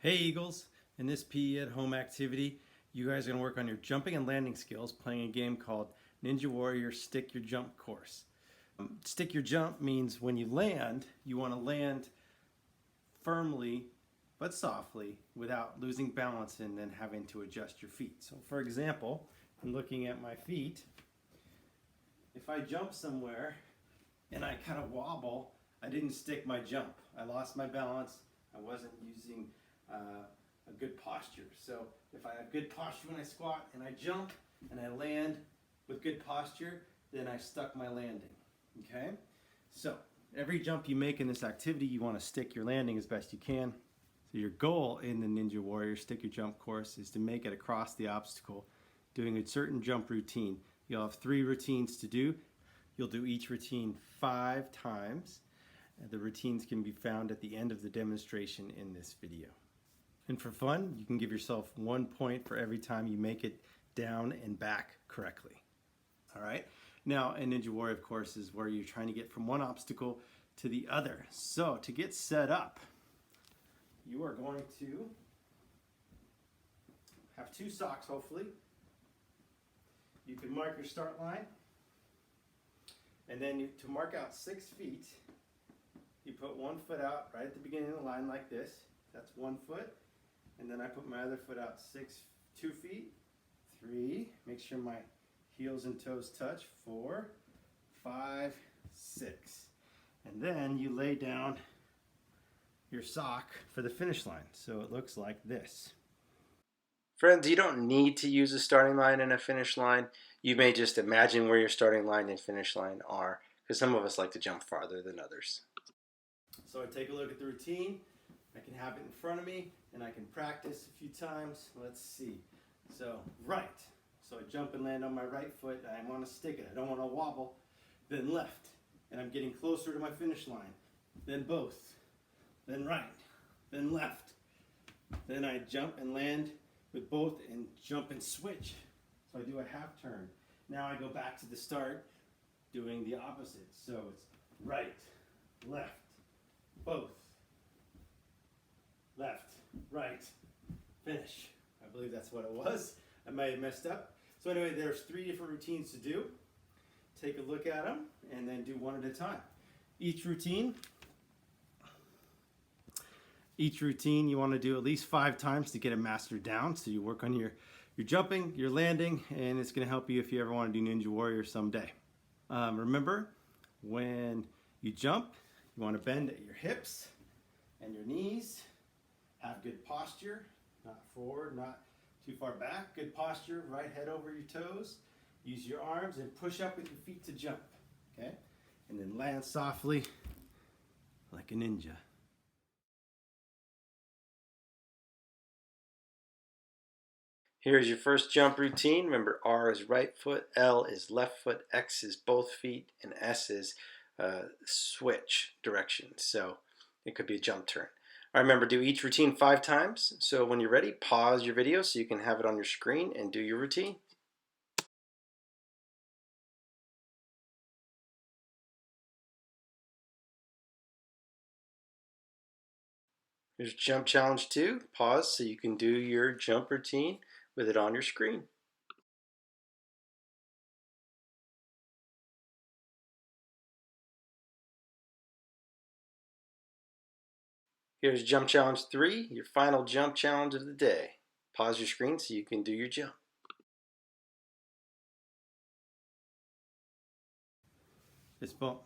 Hey Eagles, in this PE at home activity, you guys are going to work on your jumping and landing skills playing a game called Ninja Warrior Stick Your Jump course. Stick your jump means when you land, you want to land firmly but softly without losing balance and then having to adjust your feet. So for example, I'm looking at my feet. If I jump somewhere and I kind of wobble, I didn't stick my jump. I lost my balance. I wasn't using a good posture. So if I have good posture when I squat and I jump and I land with good posture, then I stuck my landing. Okay? So every jump you make in this activity, you want to stick your landing as best you can. So your goal in the Ninja Warrior Stick Your Jump course is to make it across the obstacle doing a certain jump routine. You'll have 3 routines to do. You'll do each routine 5 times. The routines can be found at the end of the demonstration in this video. And for fun, you can give yourself 1 point for every time you make it down and back correctly. All right? Now, a Ninja Warrior, of course, is where you're trying to get from one obstacle to the other. So, to get set up, you are going to have 2 socks, hopefully. You can mark your start line. And then to mark out 6 feet, you put 1 foot out right at the beginning of the line like this. That's 1 foot. And then I put my other foot out 2 feet, 3, make sure my heels and toes touch, 4, 5, 6. And then you lay down your sock for the finish line. So it looks like this. Friends, you don't need to use a starting line and a finish line. You may just imagine where your starting line and finish line are, because some of us like to jump farther than others. So I take a look at the routine. I can have it in front of me and I can practice a few times. Let's see. So right. So I jump and land on my right foot. I want to stick it. I don't want to wobble. Then left. And I'm getting closer to my finish line. Then both. Then right. Then left. Then I jump and land with both and jump and switch. So I do a half turn. Now I go back to the start doing the opposite. So it's right, left, both, left, right, finish. I believe that's what it was. I might have messed up. So anyway, there's 3 different routines to do. Take a look at them and then do one at a time. Each routine you want to do at least 5 times to get it mastered down. So you work on your jumping, your landing, and it's going to help you if you ever want to do Ninja Warrior someday. Remember, when you jump, you want to bend at your hips and your knees. Have good posture, not forward, not too far back. Good posture, right head over your toes. Use your arms and push up with your feet to jump. Okay? And then land softly like a ninja. Here's your first jump routine. Remember, R is right foot, L is left foot, X is both feet, and S is switch direction. So it could be a jump turn. All right, remember, do each routine 5 times. So when you're ready, pause your video so you can have it on your screen and do your routine. Here's jump challenge 2. Pause so you can do your jump routine with it on your screen. Here's jump challenge 3, your final jump challenge of the day. Pause your screen so you can do your jump. Fist bump.